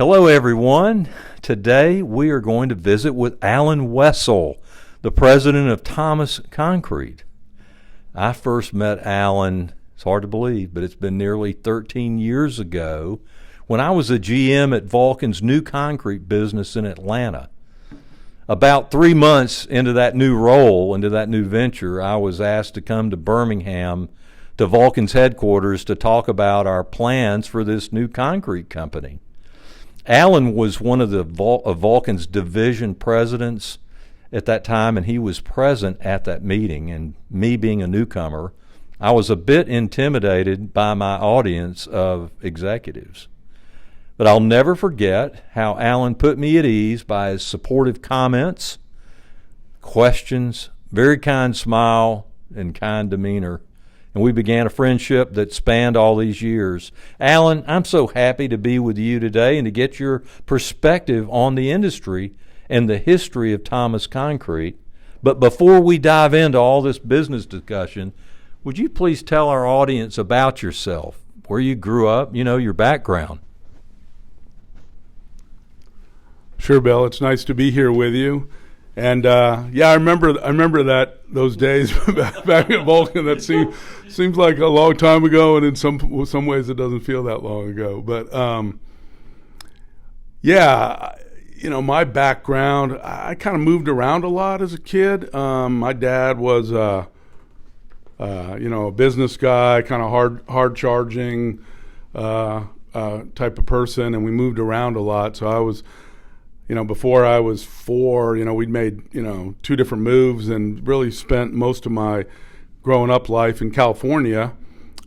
Hello, everyone. Today we are going to visit with Alan Wessel, the president of Thomas Concrete. I first met Alan, it's hard to believe, but it's been nearly 13 years ago when I was a GM at Vulcan's new concrete business in Atlanta. About 3 months into that new role, into that new venture, I was asked to come to Birmingham to Vulcan's headquarters to talk about our plans for this new concrete company. Alan was one of Vulcan's division presidents at that time, and he was present at that meeting. And me being a newcomer, I was a bit intimidated by my audience of executives. But I'll never forget how Alan put me at ease by his supportive comments, questions, very kind smile, and kind demeanor. And we began a friendship that spanned all these years. Alan, I'm so happy to be with you today and to get your perspective on the industry and the history of Thomas Concrete. But before we dive into all this business discussion, would you please tell our audience about yourself, where you grew up, your background? Sure, Bill. It's nice to be here with you. And I remember those days back at Vulcan. That seems like a long time ago, and in some ways it doesn't feel that long ago. But my background, I kind of moved around a lot as a kid. My dad was a business guy, kind of hard charging type of person, and we moved around a lot. So I was, before I was 4, we'd made, 2 different moves and really spent most of my growing up life in California,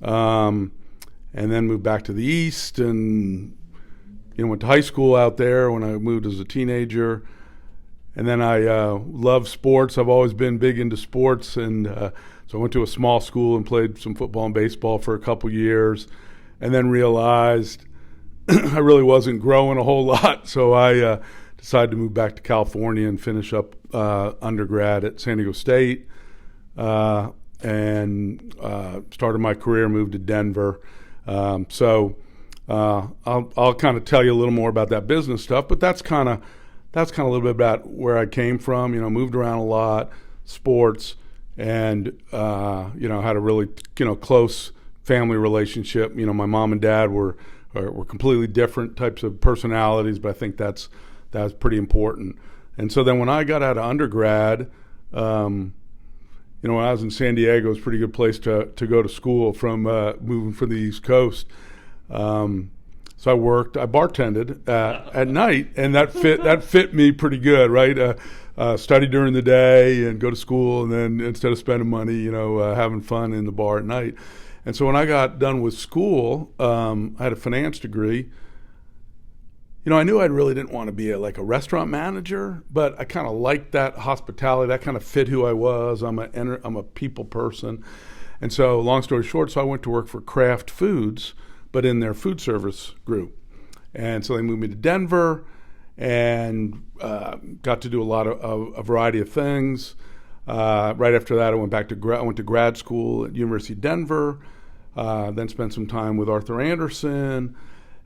and then moved back to the East and, went to high school out there when I moved as a teenager. And then I love sports. I've always been big into sports. And so I went to a small school and played some football and baseball for a couple years, and then realized I really wasn't growing a whole lot. So I decided to move back to California and finish up undergrad at San Diego State, and started my career, moved to Denver. So I'll kind of tell you a little more about that business stuff, but that's kind of a little bit about where I came from. Moved around a lot, sports, and had a really close family relationship. My mom and dad were completely different types of personalities, but I think that's pretty important. And so then when I got out of undergrad, when I was in San Diego, it was a pretty good place to go to school from moving from the East Coast. So I bartended at night, and that fit me pretty good, right? Study during the day and go to school, and then instead of spending money, having fun in the bar at night. And so when I got done with school, I had a finance degree. I knew I really didn't want to be a restaurant manager, but I kind of liked that hospitality. That kind of fit who I was. I'm a people person. And so long story short, so I went to work for Kraft Foods, but in their food service group. And so they moved me to Denver and got to do a variety of things. Right after that, I went to grad school at University of Denver, then spent some time with Arthur Andersen.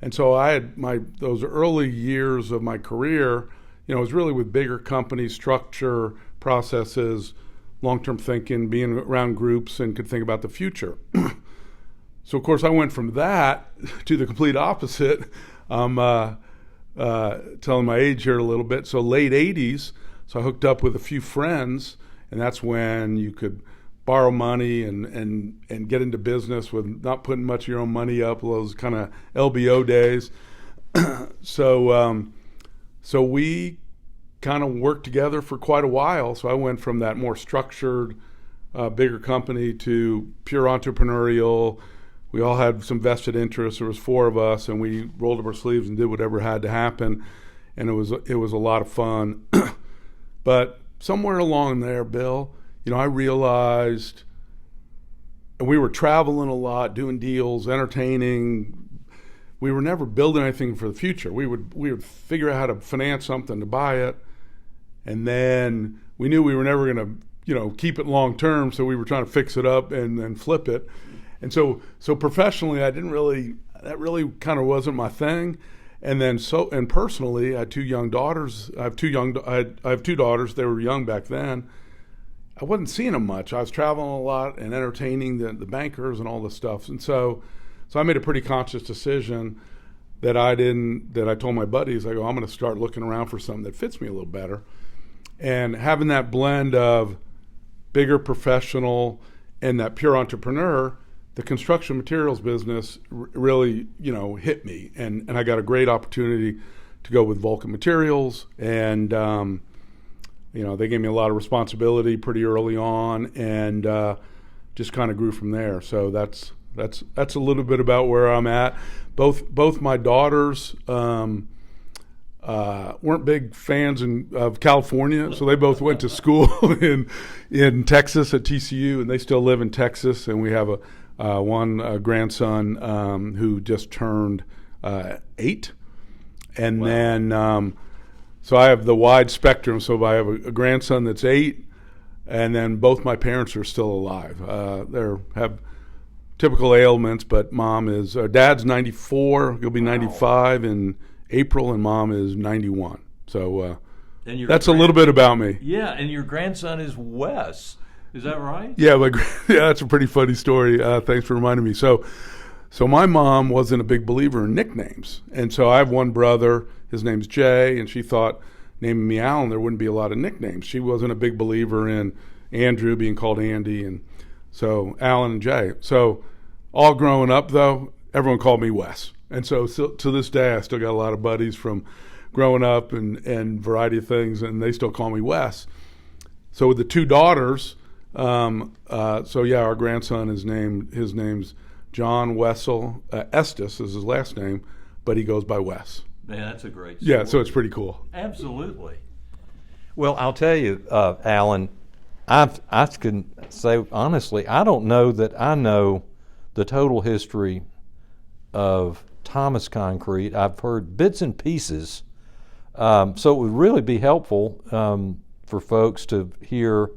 And so I had those early years of my career, it was really with bigger companies, structure, processes, long-term thinking, being around groups, and could think about the future. So, of course, I went from that to the complete opposite. I'm telling my age here a little bit. So late 80s, so I hooked up with a few friends, and that's when you could borrow money and get into business with not putting much of your own money up, those kind of LBO days. So we kind of worked together for quite a while. So I went from that more structured, bigger company to pure entrepreneurial. We all had some vested interests. There was 4 of us, and we rolled up our sleeves and did whatever had to happen. And it was a lot of fun. But somewhere along there, Bill, I realized, and we were traveling a lot, doing deals, entertaining. We were never building anything for the future. We would figure out how to finance something to buy it, and then we knew we were never going to, keep it long term. So we were trying to fix it up and then flip it. And so professionally, that really kind of wasn't my thing. And then and personally, I had two young daughters. I have two daughters. They were young back then. I wasn't seeing them much. I was traveling a lot and entertaining the bankers and all this stuff. And so I made a pretty conscious decision that I told my buddies, I go, I'm going to start looking around for something that fits me a little better. And having that blend of bigger professional and that pure entrepreneur, the construction materials business really, hit me. And I got a great opportunity to go with Vulcan Materials. And, they gave me a lot of responsibility pretty early on, and just kind of grew from there. So that's a little bit about where I'm at. Both my daughters weren't big fans of California, so they both went to school in Texas at TCU, and they still live in Texas. And we have one grandson who just turned 8, and wow. Then so I have the wide spectrum. So I have a grandson that's 8, and then both my parents are still alive. They have typical ailments, but dad's 94. He'll be 95 in April, and mom is 91. So that's a little bit about me. Yeah, and your grandson is Wes. Is that right? Yeah, that's a pretty funny story. Thanks for reminding me. So my mom wasn't a big believer in nicknames, and so I have one brother. His name's Jay, and she thought naming me Alan, there wouldn't be a lot of nicknames. She wasn't a big believer in Andrew being called Andy, and so Alan and Jay. So all growing up, though, everyone called me Wes. And so to this day, I still got a lot of buddies from growing up and variety of things, and they still call me Wes. So with the two daughters, our grandson his name's John Wessel. Estes is his last name, but he goes by Wes. Man, that's a great story. Yeah, so it's pretty cool. Absolutely. Well, I'll tell you, Alan, I can say honestly, I don't know that I know the total history of Thomas Concrete. I've heard bits and pieces, so it would really be helpful for folks to hear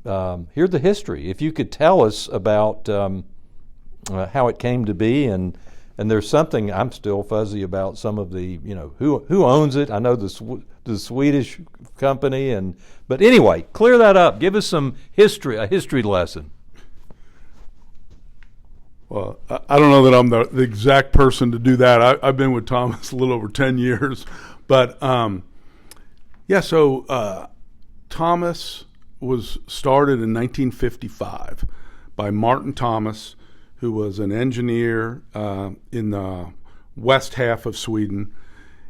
the history. If you could tell us about how it came to be, and there's something I'm still fuzzy about, some of the, who owns it. I know the Swedish company, but anyway, clear that up. Give us a history lesson. Well, I don't know that I'm the exact person to do that. I've been with Thomas a little over 10 years. But, Thomas was started in 1955 by Martin Thomas, who was an engineer in the west half of Sweden.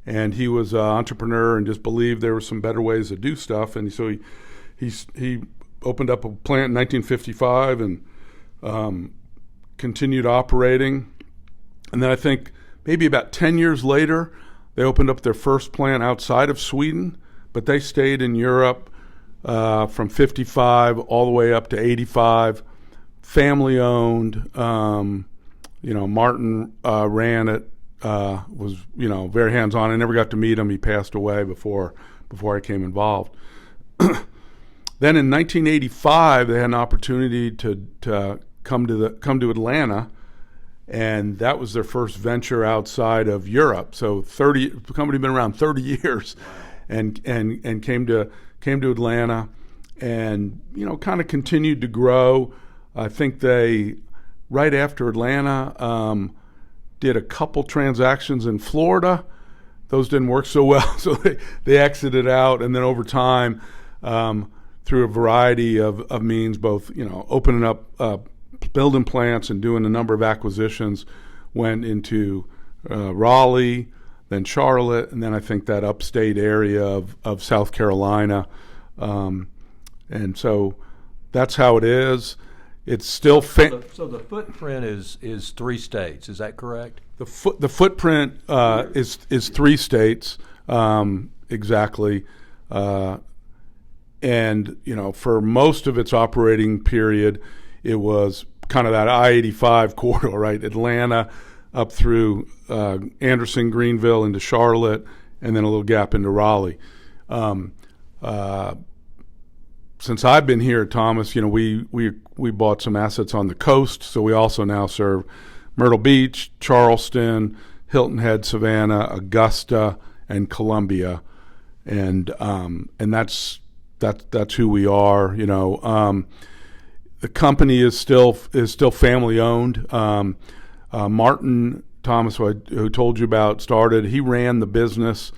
And he was an entrepreneur and just believed there were some better ways to do stuff. And so he opened up a plant in 1955 and continued operating. And then I think maybe about 10 years later, they opened up their first plant outside of Sweden, but they stayed in Europe from 55 all the way up to 85. Family owned. Martin ran it, was very hands on. I never got to meet him. He passed away before I came involved. Then in 1985, they had an opportunity to come to Atlanta, and that was their first venture outside of Europe. So the company had been around 30 years, and came to Atlanta, and kind of continued to grow. I think they, right after Atlanta, did a couple transactions in Florida. Those didn't work so well, so they exited out, and then over time, through a variety of means, both opening up building plants and doing a number of acquisitions, went into Raleigh, then Charlotte, and then I think that upstate area of South Carolina. And so that's how it is. It's still so the footprint is 3 states. Is that correct? The footprint is 3 states exactly, and for most of its operating period, it was kind of that I-85 corridor, right? Atlanta up through Anderson, Greenville into Charlotte, and then a little gap into Raleigh. Since I've been here at Thomas, we bought some assets on the coast, so we also now serve Myrtle Beach, Charleston, Hilton Head, Savannah, Augusta, and Columbia, and that's who we are. The company is still family owned. Martin Thomas, who I told you about, started. He ran the business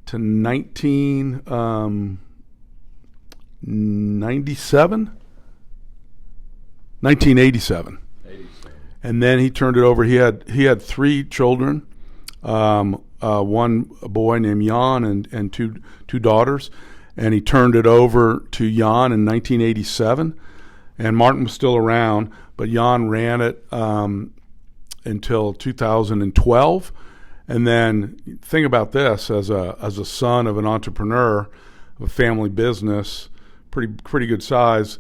to 1987, and then he turned it over. He had 3 children, one boy named Jan and two daughters, and he turned it over to Jan in 1987. And Martin was still around, but Jan ran it until 2012. And then think about this: as a son of an entrepreneur, of a family business, pretty good size,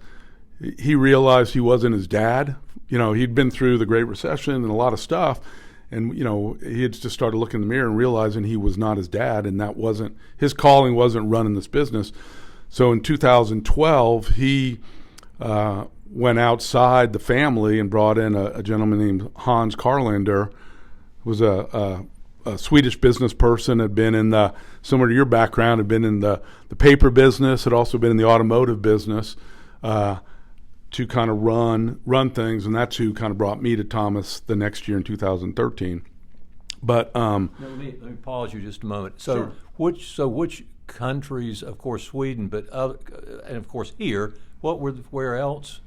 he realized he wasn't his dad. He'd been through the Great Recession and a lot of stuff, and he had just started looking in the mirror and realizing he was not his dad, and that wasn't his calling. Wasn't running this business. So in 2012, he went outside the family and brought in a gentleman named Hans Karlander, who was a Swedish business person, had been in similar to your background, had been in the paper business, had also been in the automotive business, to kind of run things, and that's who kind of brought me to Thomas the next year in 2013. But let me pause you just a moment. So sure. which countries, of course Sweden, but and of course here, where else?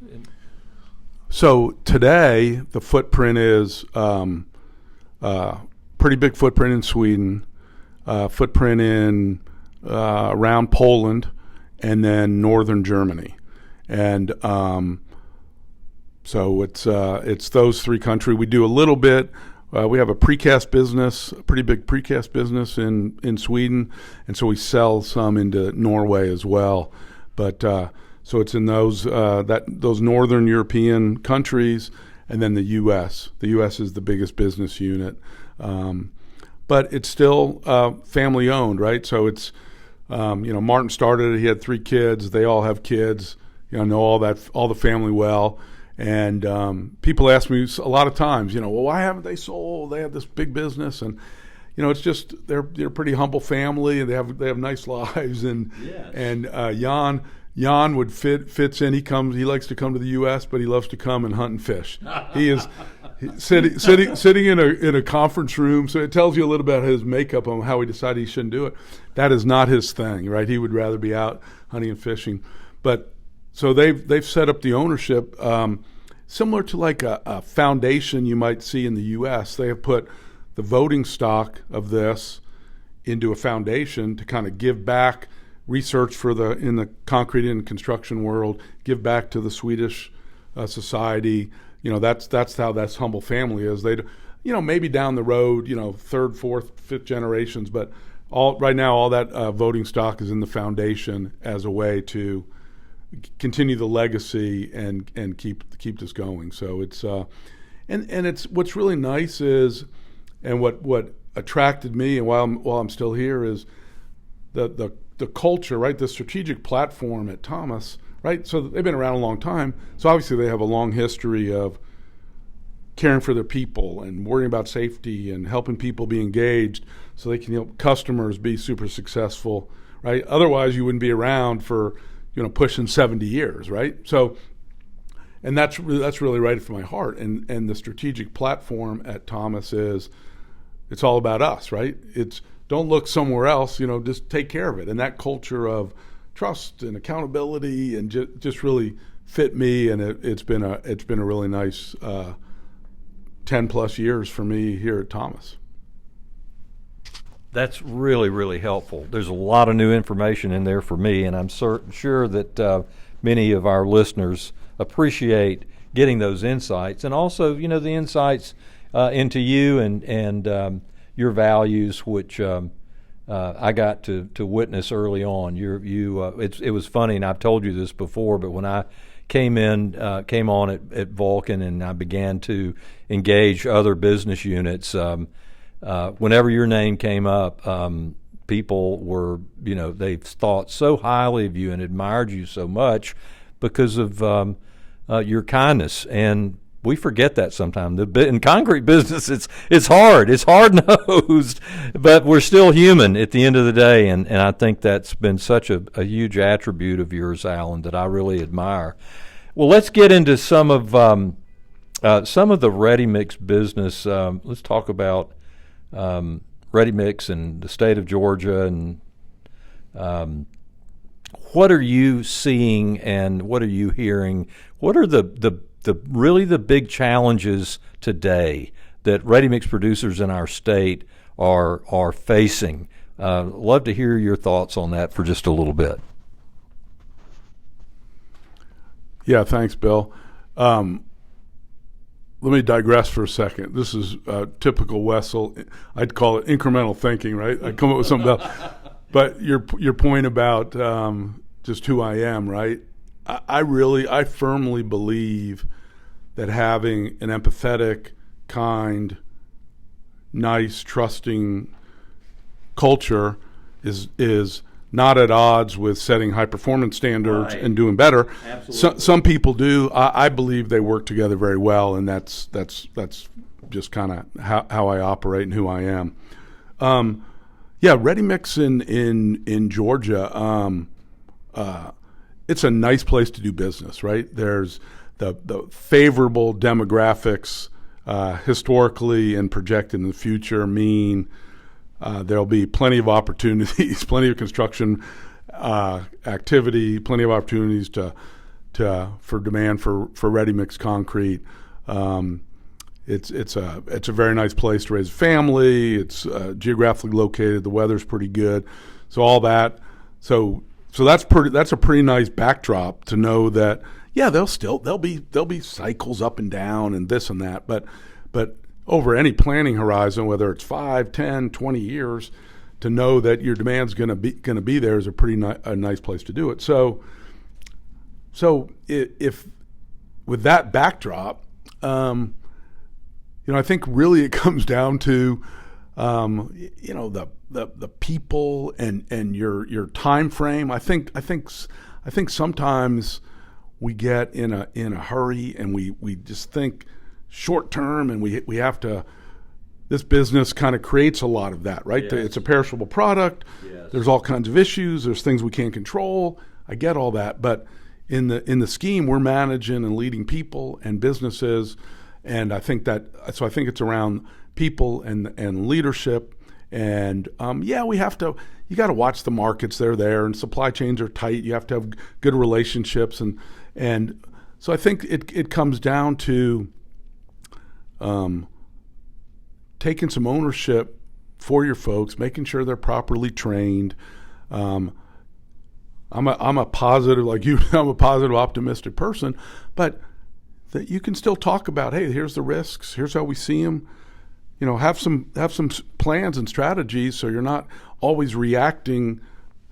So today the footprint is pretty big footprint in Sweden, footprint in around Poland, and then northern Germany. And so it's those 3 countries. We do a little bit. We have a precast business, a pretty big precast business in Sweden, and so we sell some into Norway as well. But so it's in those northern European countries, and then the U.S. The U.S. is the biggest business unit, but it's still family owned, right? So it's Martin started it. He had 3 kids. They all have kids. Know all the family well, and people ask me a lot of times, well, why haven't they sold? They have this big business, and it's just they're a pretty humble family, and they have nice lives, and yes. And Jan would fits in. He likes to come to the U.S., but he loves to come and hunt and fish. He is sitting in a conference room, so it tells you a little bit about his makeup on how he decided he shouldn't do it. That is not his thing, right? He would rather be out hunting and fishing, but. So they've set up the ownership similar to like a foundation you might see in the U.S. They have put the voting stock of this into a foundation to kind of give back research in the concrete and construction world, give back to the Swedish society. That's how that humble family is. They, maybe down the road, 3rd, 4th, 5th generations, but right now all that voting stock is in the foundation as a way to continue the legacy and keep this going. So it's and it's what's really nice is, and what attracted me, and while I'm still here, is the culture, right? The strategic platform at Thomas, right? So they've been around a long time. So obviously they have a long history of caring for their people and worrying about safety and helping people be engaged so they can help customers be super successful, right? Otherwise you wouldn't be around for pushing 70 years, right? So, and that's really right for my heart. And the strategic platform at Thomas it's all about us, right? It's don't look somewhere else, just take care of it. And that culture of trust and accountability and just really fit me. And it's been a really nice 10 plus years for me here at Thomas. That's really, really helpful. There's a lot of new information in there for me, and I'm sure that many of our listeners appreciate getting those insights, and also, the insights into you and your values, which I got to witness early on. It was funny, and I've told you this before, but when I came on at Vulcan and I began to engage other business units. Whenever your name came up, people were, they thought so highly of you and admired you so much because of your kindness. And We forget that sometimes. In concrete business, it's hard. It's hard nosed, but we're still human at the end of the day. And I think that's been such a huge attribute of yours, Alan, that I really admire. Well, let's get into some of the ready mix business. Let's talk about ready mix in the state of Georgia, and what are you seeing and what are you hearing? What are the really the big challenges today that ready mix producers in our state are facing? Love to hear your thoughts on that for just a little bit. Yeah, thanks, Bill. Let me digress for a second. This is typical Wessel. I'd call it incremental thinking, right? I come up with something else. But your point about just who I am, right? I firmly believe that having an empathetic, kind, nice, trusting culture is not at odds with setting high performance standards and doing better. Some people do. I believe they work together very well, and that's just kind of how I operate and who I am. Yeah, ready mix in Georgia. It's a nice place to do business, right? There's the favorable demographics historically and projected in the future mean there'll be plenty of opportunities, plenty of construction activity, plenty of opportunities for demand for ready mix concrete. It's a very nice place to raise a family. It's geographically located. The weather's pretty good, so all that. So that's a pretty nice backdrop to know that there'll be cycles up and down and this and that, but over any planning horizon, whether it's 5, 10, 20 years, to know that your demand's going to be there is a pretty nice place to do it. So if with that backdrop, I think really it comes down to the people and your time frame. I think sometimes we get in a hurry and we just think short term, and we have to. This business kind of creates a lot of that, right? Yes. It's a perishable product. Yes. There's all kinds of issues. There's things we can't control. I get all that, but in the scheme, we're managing and leading people and businesses, and I think it's around people and leadership. And we have to. You got to watch the markets. They're there, and supply chains are tight. You have to have good relationships, and so I think it comes down to taking some ownership for your folks, making sure they're properly trained. I'm a positive, like you. I'm a positive, optimistic person, but that you can still talk about. Hey, here's the risks. Here's how we see them. Have some plans and strategies, so you're not always reacting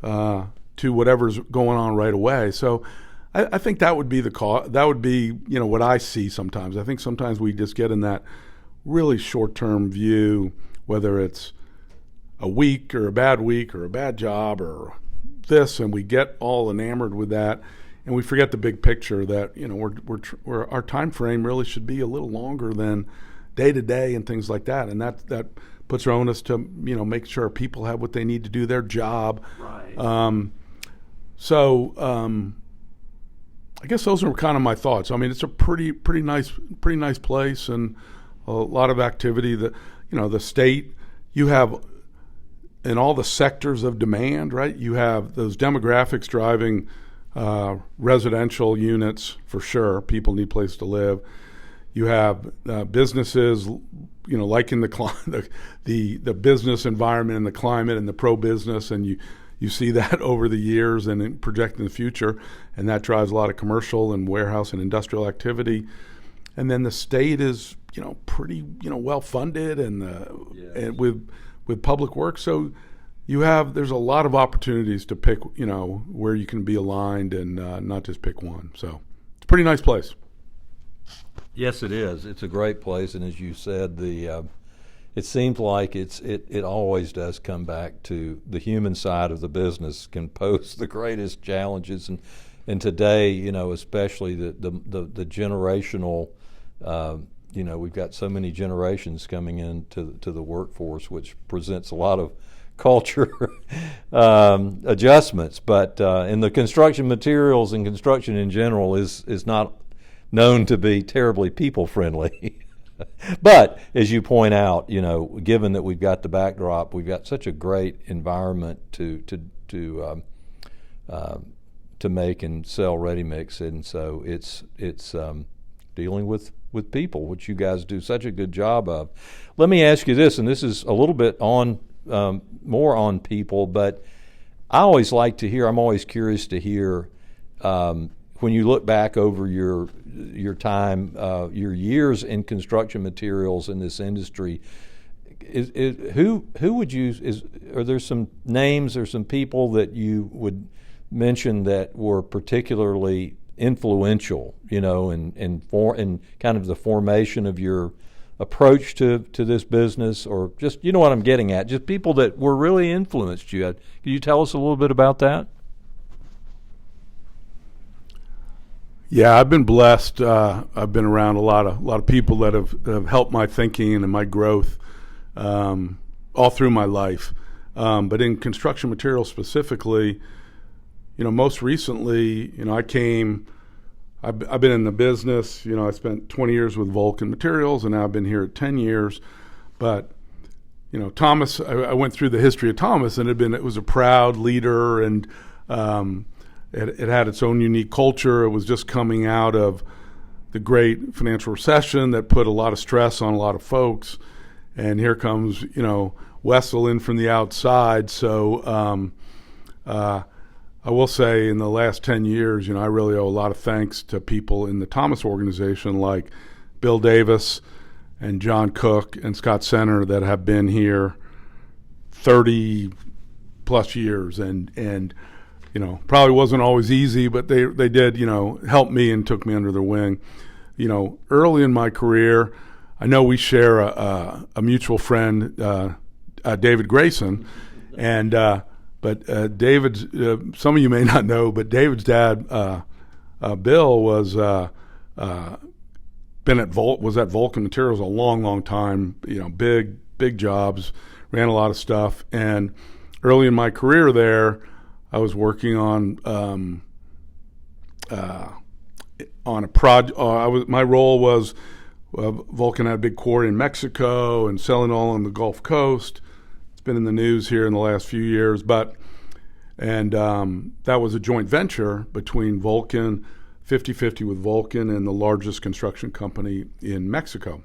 to whatever's going on right away. So I think that would be that would be what I see sometimes. I think sometimes we just get in that really short-term view, whether it's a week or a bad job or this, and we get all enamored with that, and we forget the big picture that we're our time frame really should be a little longer than day to day and things like that, and that puts our onus to make sure people have what they need to do their job. Right. I guess those are kind of my thoughts. I mean, it's a pretty nice place, and a lot of activity. The state, you have in all the sectors of demand, right? You have those demographics driving residential units for sure. People need places to live. You have businesses, liking the business environment and the climate and the pro-business, and you see that over the years and projecting the future, and that drives a lot of commercial and warehouse and industrial activity. And then the state is, pretty, well funded and with public work. So there's a lot of opportunities to pick, where you can be aligned and not just pick one. So it's a pretty nice place. Yes, it is. It's a great place, and as you said, it seems like it always does come back to the human side of the business can pose the greatest challenges, and today, especially the generational we've got so many generations coming into the workforce, which presents a lot of culture adjustments. But in the construction materials and construction in general is not known to be terribly people friendly. But as you point out, given that we've got the backdrop, we've got such a great environment to make and sell ready mix, and so it's dealing with people, which you guys do such a good job of. Let me ask you this, and this is a little bit on more on people, but I always like to hear. I'm always curious to hear when you look back over your time, your years in construction materials in this industry. Who would you? Are there some names or some people that you would mention that were particularly influential, in kind of the formation of your approach to this business, or just, what I'm getting at, just people that were really influenced you? Can you tell us a little bit about that? Yeah, I've been blessed. I've been around a lot of people that have helped my thinking and my growth all through my life. But in construction materials specifically, most recently, I've been in the business. I spent 20 years with Vulcan Materials, and now I've been here 10 years. But Thomas, I went through the history of Thomas, and it was a proud leader, and it had its own unique culture. It was just coming out of the great financial recession that put a lot of stress on a lot of folks. And here comes, Wessel in from the outside. So I will say in the last 10 years, I really owe a lot of thanks to people in the Thomas organization like Bill Davis and John Cook and Scott Center that have been here 30 plus years, and probably wasn't always easy, but they did, help me and took me under their wing. Early in my career, I know we share a mutual friend, David Grayson, and but David's, some of you may not know, but David's dad, Bill, was at Vulcan Materials a long time. Big jobs, ran a lot of stuff, and early in my career there, I was working on a project. My role was Vulcan had a big quarry in Mexico and selling all on the Gulf Coast. It's been in the news here in the last few years, that was a joint venture between Vulcan, 50-50 with Vulcan, and the largest construction company in Mexico.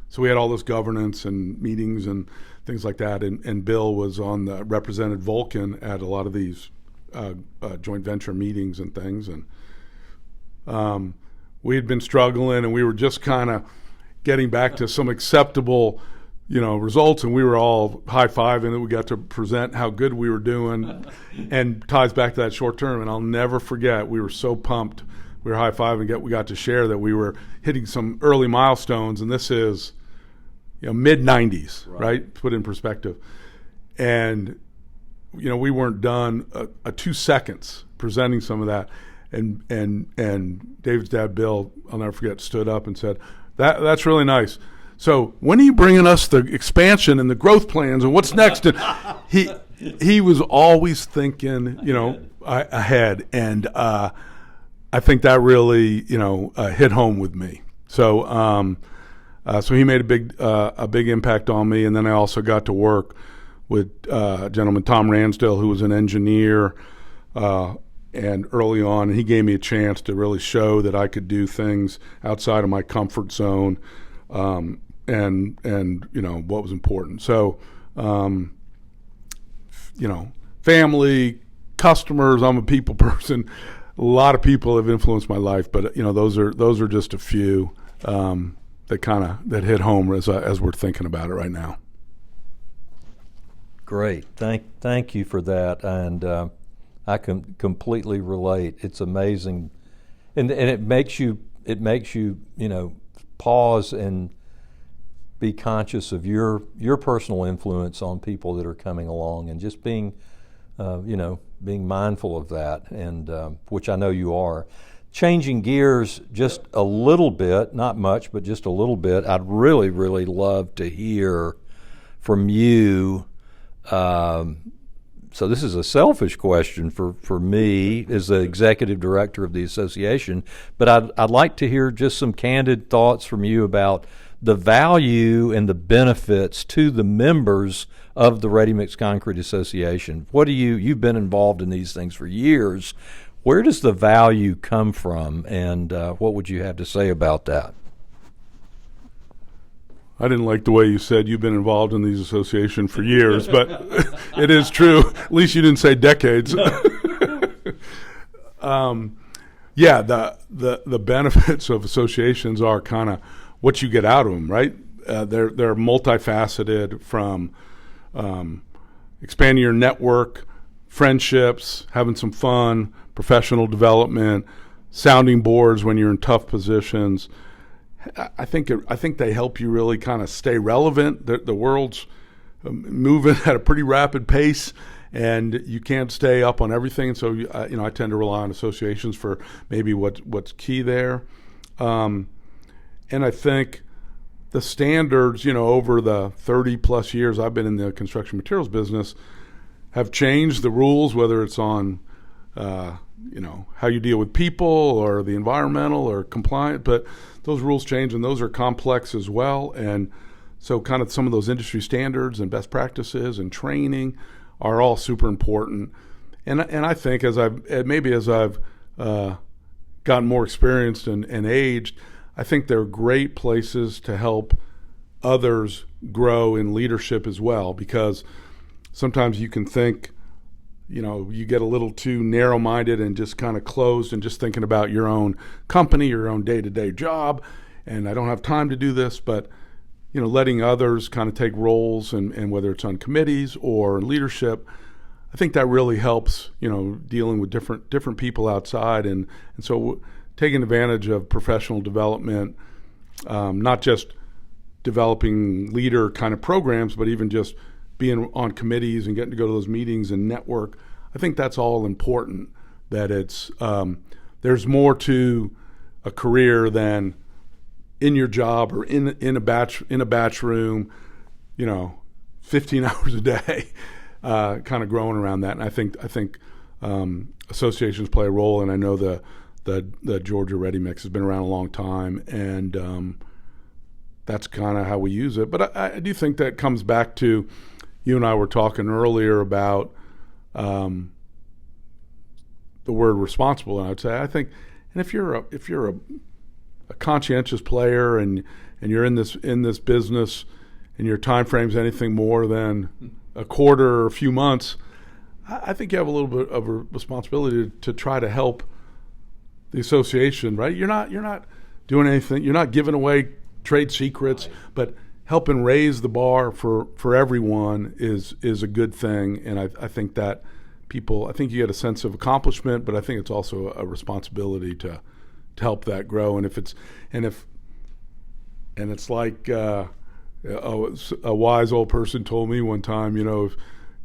So we had all this governance and meetings and things like that, and Bill was represented Vulcan at a lot of these joint venture meetings and things, and we had been struggling, and we were just kind of getting back to some acceptable results, and we were all high-fiving that we got to present how good we were doing, and ties back to that short term. And I'll never forget, we were so pumped. We were high-fiving, we got to share that we were hitting some early milestones, and this is mid-90s, right? Put in perspective. And, we weren't done 2 seconds presenting some of that. And David's dad, Bill, I'll never forget, stood up and said, that's really nice. So when are you bringing us the expansion and the growth plans and what's next? And he was always thinking, ahead. And I think that really, hit home with me. So so he made a big impact on me. And then I also got to work with a gentleman, Tom Ransdale, who was an engineer, and early on, and he gave me a chance to really show that I could do things outside of my comfort zone. And what was important. So, family, customers. I'm a people person. A lot of people have influenced my life, but those are just a few that hit home as we're thinking about it right now. Great, thank you for that, and I can completely relate. It's amazing, and it makes you pause and be conscious of your personal influence on people that are coming along, and just being mindful of that, and which I know you are. changing gears just a little bit, not much, but just a little bit, I'd really, really love to hear from you. So this is a selfish question for me as the executive director of the association, but I'd like to hear just some candid thoughts from you about the value and the benefits to the members of the Ready Mix Concrete Association. You've been involved in these things for years. Where does the value come from, and what would you have to say about that? I didn't like the way you said you've been involved in these associations for years, but it is true. At least you didn't say decades. Yeah, the benefits of associations are kind of what you get out of them, right? They're multifaceted, from expanding your network, friendships, having some fun, professional development, sounding boards when you're in tough positions. I think they help you really kind of stay relevant. The world's moving at a pretty rapid pace, and you can't stay up on everything. So I tend to rely on associations for maybe what's key there. And I think the standards, over the 30 plus years I've been in the construction materials business, have changed the rules, whether it's on how you deal with people or the environmental or compliant, but those rules change, and those are complex as well. And so kind of some of those industry standards and best practices and training are all super important. And I think as I've gotten more experienced and aged, I think they're great places to help others grow in leadership as well, because sometimes you can think, you get a little too narrow-minded and just kind of closed and just thinking about your own company, your own day-to-day job, and I don't have time to do this. But, letting others kind of take roles, and whether it's on committees or in leadership, I think that really helps, dealing with different people outside. And so taking advantage of professional development, not just developing leader kind of programs, but even just being on committees and getting to go to those meetings and network. I think that's all important, that it's there's more to a career than in your job or in a batch room, 15 hours a day, kind of growing around that. And I think associations play a role, and I know the Georgia Ready Mix has been around a long time, and that's kind of how we use it. But I do think that comes back to, you and I were talking earlier about the word responsible, and I would say, I think, and if you're a conscientious player and you're in this business, and your time frame's anything more than a quarter or a few months, I think you have a little bit of a responsibility to try to help the association, right? You're not doing anything. You're not giving away trade secrets, right, but helping raise the bar for everyone is a good thing. And I think that I think you get a sense of accomplishment, but I think it's also a responsibility to help that grow. And it's like a wise old person told me one time,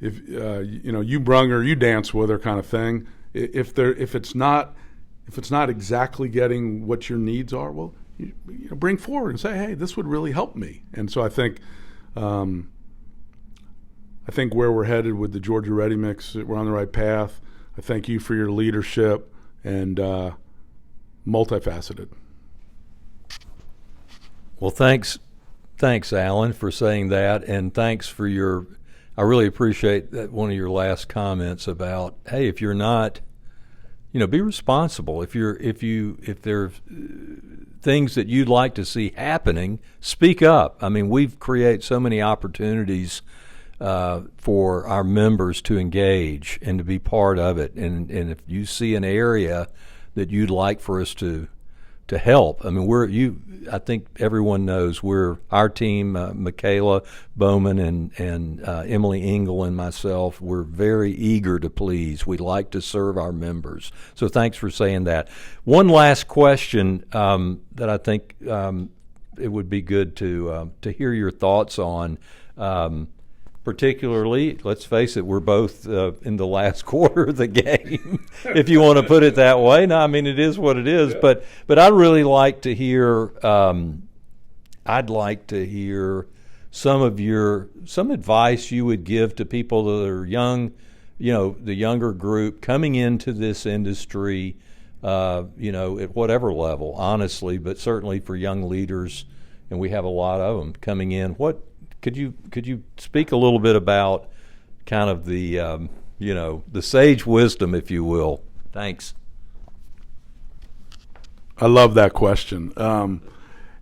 if you brung her, you dance with her, kind of thing. If it's not exactly getting what your needs are, well, you bring forward and say, hey, this would really help me. And so I think where we're headed with the Georgia Ready Mix, we're on the right path. I thank you for your leadership, and multifaceted. Well, thanks, Alan, for saying that, and thanks for I really appreciate that one of your last comments about, hey, if you're not, be responsible. If there's things that you'd like to see happening, speak up. I mean, we've created so many opportunities for our members to engage and to be part of it. And if you see an area that you'd like for us to help, I mean, I think everyone knows our team, Michaela Bowman and Emily Engel and myself, we're very eager to please. We like to serve our members. So thanks for saying that. One last question that I think it would be good to hear your thoughts on. particularly, let's face it, we're both in the last quarter of the game, if you want to put it that way. No, I mean, it is what it is. Yeah. But I'd really like to hear. I'd like to hear some advice you would give to people that are young, the younger group coming into this industry, at whatever level, honestly, but certainly for young leaders, and we have a lot of them coming in. What could you speak a little bit about kind of the the sage wisdom, if you will? Thanks. I love that question. And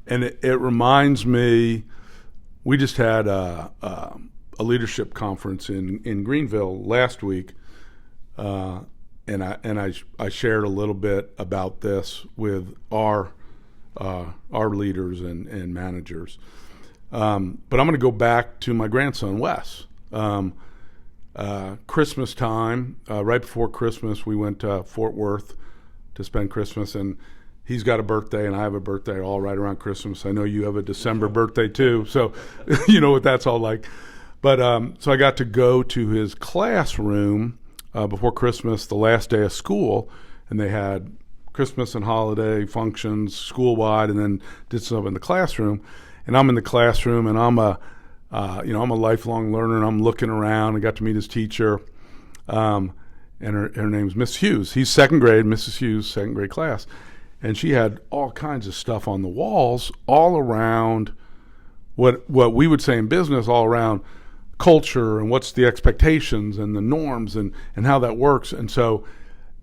it reminds me, we just had a leadership conference in Greenville last week, and I shared a little bit about this with our leaders and managers. But I'm going to go back to my grandson Wes. Christmas time, right before Christmas, we went to Fort Worth to spend Christmas, and he's got a birthday, and I have a birthday all right around Christmas. I know you have a December birthday too, so you know what that's all like. But so I got to go to his classroom before Christmas, the last day of school, and they had Christmas and holiday functions school-wide, and then did some in the classroom. And I'm in the classroom, and I'm a lifelong learner, and I'm looking around. I got to meet his teacher, and her name's Miss Hughes. He's second grade, Mrs. Hughes, second grade class. And she had all kinds of stuff on the walls all around what we would say in business, all around culture and what's the expectations and the norms and how that works. And so,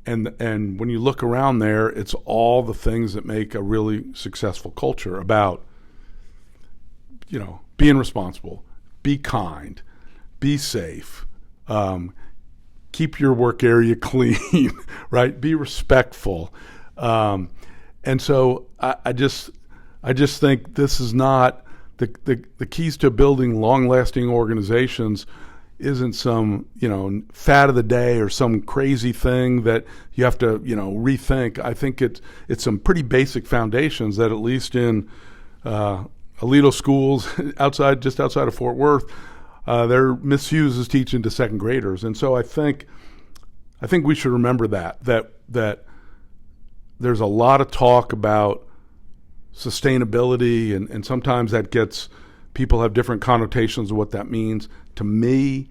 and when you look around there, it's all the things that make a really successful culture about, being responsible, be kind, be safe, keep your work area clean, right? Be respectful. And so I just think this is not the keys to building long-lasting organizations isn't some fad of the day or some crazy thing that you have to rethink. I think it's some pretty basic foundations that at least in Alito schools just outside of Fort Worth, their Miss Hughes is teaching to second graders, and so I think we should remember that there's a lot of talk about sustainability, and sometimes that people have different connotations of what that means. To me,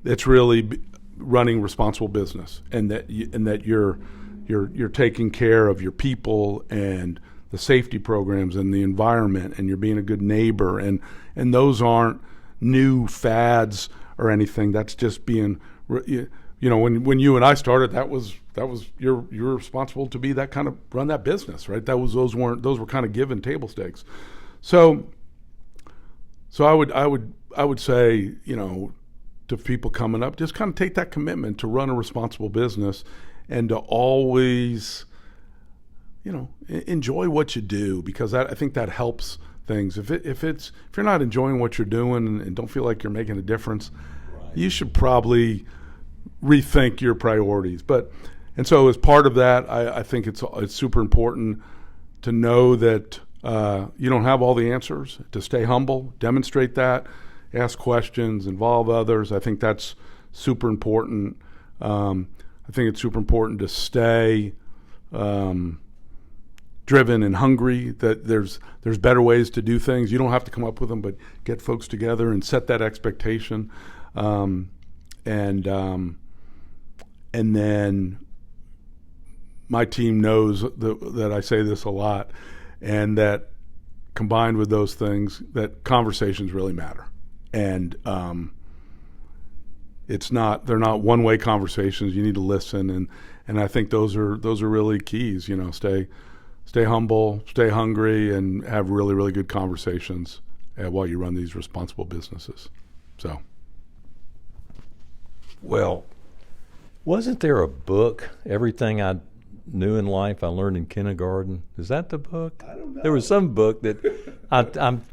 it's really running responsible business, and that you're taking care of your people and the safety programs and the environment, and you're being a good neighbor, and those aren't new fads or anything. That's just being when you and I started, that was you're responsible to be that kind of run that business, right? Those were kind of given table stakes. So I would say, to people coming up, just kind of take that commitment to run a responsible business and to always, enjoy what you do, because I think that helps things. If you're not enjoying what you're doing and don't feel like you're making a difference, right, you should probably rethink your priorities. And so as part of that, I think it's super important to know that you don't have all the answers, to stay humble, demonstrate that, ask questions, involve others. I think that's super important. I think it's super important to stay driven and hungry, that there's better ways to do things. You don't have to come up with them, but get folks together and set that expectation. And then my team knows that I say this a lot, and that combined with those things, that conversations really matter. And they're not one-way conversations. You need to listen, and I think those are really keys. Stay humble, stay hungry, and have really, really good conversations while you run these responsible businesses. So, well, wasn't there a book, Everything I Knew in Life I Learned in Kindergarten? Is that the book? I don't know. There was some book that I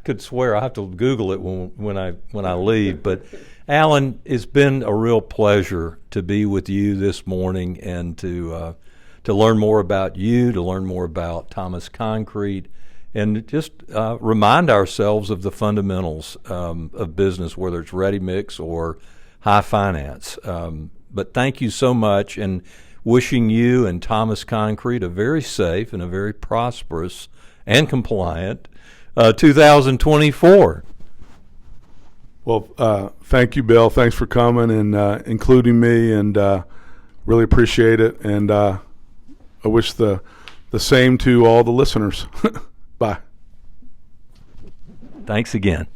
could swear. I have to Google it when I leave. But Alan, it's been a real pleasure to be with you this morning and to learn more about you, to learn more about Thomas Concrete, and just remind ourselves of the fundamentals of business, whether it's ready mix or high finance. But thank you so much, and wishing you and Thomas Concrete a very safe and a very prosperous and compliant 2024. Well, thank you, Bill. Thanks for coming and including me, and really appreciate it. And I wish the same to all the listeners. Bye. Thanks again.